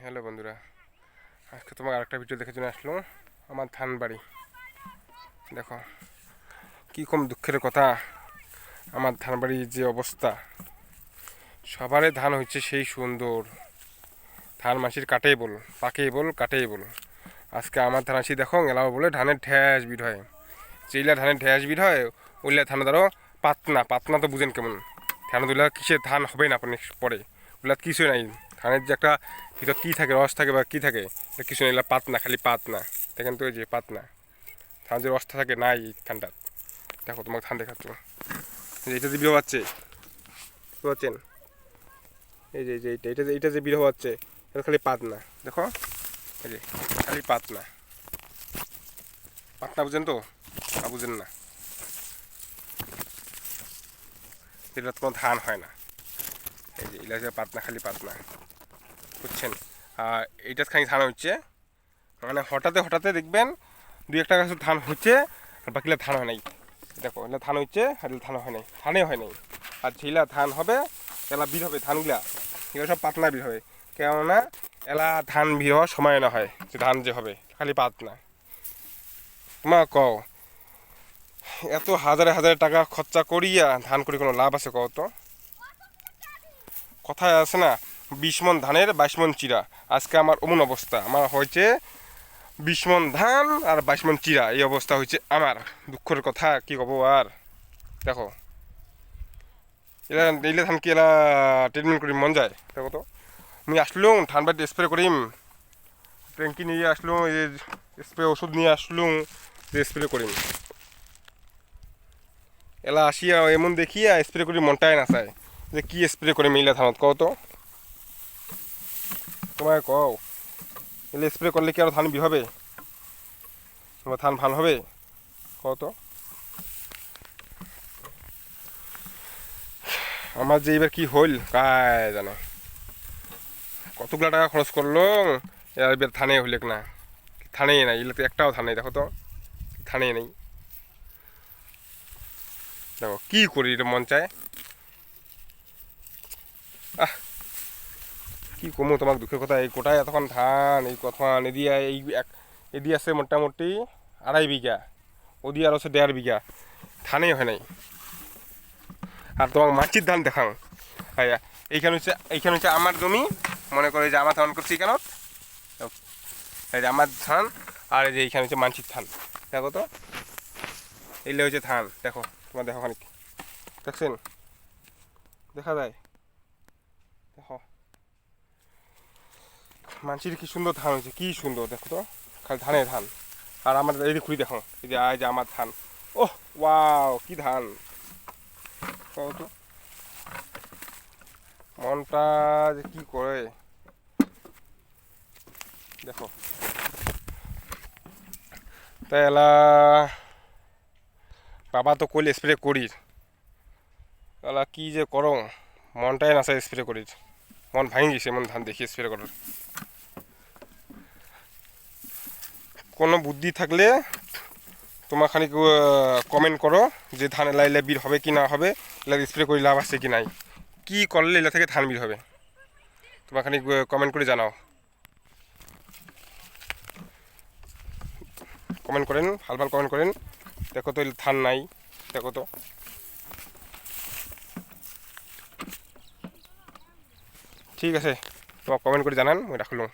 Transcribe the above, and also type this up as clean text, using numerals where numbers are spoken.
Hello বন্ধুরা, আজকে তোমার আরেকটা ভিডিও দেখে জন্য আসলো। আমার ধান বাড়ি দেখো, কি কম দুঃখের কথা। আমার ধান বাড়ির যে অবস্থা, সবারই ধান হচ্ছে সেই সুন্দর। ধান মাসির কাটেই বল, পাকেই বল, কাটেই বল। আজকে আমার ধান আসি দেখো, এলাও বলে ধানের ঠ্যাস বিট হয়। যেইলা ধানের ঠ্যাস বিট হয়, ওইলা ধান ধরো পাতনা। পাতনা তো বুঝেন কেমন? ধান দুলা কিসে ধান হবে না আপনি পরে, ওগুলা কিছুই নাই। ধানের যে একটা ভিতর কী থাকে, রস থাকে বা কী থাকে, কিছু নেই। এগুলা পাতনা, খালি পাতনা। দেখেন তো, এই যে পাতনা। ধান যে রসটা থাকে নাই ধানটা। দেখো তোমাকে ধান দেখাচ্ছ, এইটা যে বিরহ পাচ্ছে, বুঝতে পারছেন? এই যে এইটা যে বিরহ পাচ্ছে, এটা খালি পাতনা। দেখো এই যে খালি পাতনা। পাতনা বুঝেন তো? বুঝেন না, এটা কোনো ধান হয় না। এই যে এলাকা পাতনা, খালি পাতনা, বুঝছেন? আর এইটা খালি ধান হচ্ছে, মানে হঠাৎ দেখবেন দুই একটা গাছের ধান হচ্ছে, আর বাকিলা ধান হয় নাই। দেখো এগুলো ধান হচ্ছে, আর ধান হয় নাই, ধানে হয় নাই। আর যেগুলা ধান হবে, এলা বীর হবে ধানগুলা, এগুলো সব পাতনা বীর হবে। কেননা এলা ধান বীর হওয়ার সময় না হয়, যে ধান যে হবে খালি পাতনা। তোমার কও, এত হাজারে হাজারে টাকা খরচা করিয়া ধান করে কোনো লাভ আছে কও তো? কথায় আছে না, 20 মণ ধানের 22 মণ চিরা। আজকে আমার অমন অবস্থা, আমার হয়েছে 20 মণ ধান আর 22 মণ চিরা। এই অবস্থা হয়েছে আমার। দুঃখের কথা কি কব আর। দেখো এলা এইলে ধান কি এলা ট্রিটমেন্ট করি মন যায়? দেখো তো, আমি আসলুম ধান বাড়িতে স্প্রে করিম, ট্যাঙ্কি নিয়ে আসলুম, এই স্প্রে ওষুধ নিয়ে আসলুম, যে স্প্রে করিম। এলা আসিয়া এমন দেখিয়া স্প্রে করি মনটাই না চায় যে কি স্প্রে করে মিলা ধানত কও তো? তোমায় কও, এলে স্প্রে করলে কি আর ধান বি হবে? তোমার ধান ভালো হবে কত? আমার যে এবার কি হইল কায় জানে, কতগুলা টাকা খরচ করলো, এবার থানে হইলে না। থানেই নাই, এগুলো তো একটাও থান নেই। দেখো তো, থানেই নেই। দেখো কি করি, এটা মন চায়। আহ, কি কমো তোমাকে দুঃখের কথা। এই কোটায় এতক্ষণ ধান, এই কথা এদিয়া এই এদিকে আছে মোটামুটি 2.5 বিঘা, ওদিকে আর আছে 1.5 বিঘা, ধানেই হয় নাই। আর তোমাকে মাছির ধান দেখাও। হ্যাঁ, এইখানে হচ্ছে আমার জমি। মনে করে যে আমার ধান করছি কেন, এই যে আমার ধান। আর এই যে এইখানে হচ্ছে মানসির ধান। দেখো তো, এইলে হচ্ছে ধান। দেখো তোমার দেখো খানিক, দেখছেন? দেখা যায়? দেখো মানসির কি সুন্দর ধান হয়েছে, কি সুন্দর। দেখো তো, খালি ধানে ধান। আর আমার এই খুঁড়ি দেখো, এই যে আমার ধান। ওহ ওয়াও, কি ধান! দেখো তো, মনটা যে কি করে দেখো। তাই এলা বাবা তো কইলে স্প্রে করি, এলা কি যে করো, মনটাই না চাই স্প্রে করি। মন ভাঙি গেছে এমন ধান দেখি স্প্রে করার। কোনো বুদ্ধি থাকলে তোমার খানিক কমেন্ট করো, যে ধান এলা এলা বীর হবে কি না হবে, এলা স্প্রে করে লাভ আছে কি নাই, কি করলে এলা থেকে ধান বীর হবে। তোমার খানিক কমেন্ট করে জানাও। কমেন্ট করেন, ভাল ভাল কমেন্ট করেন। দেখো তো ধান নাই, দেখো তো। ঠিক আছে, তোমার কমেন্ট করে জানান, আমি রাখলাম।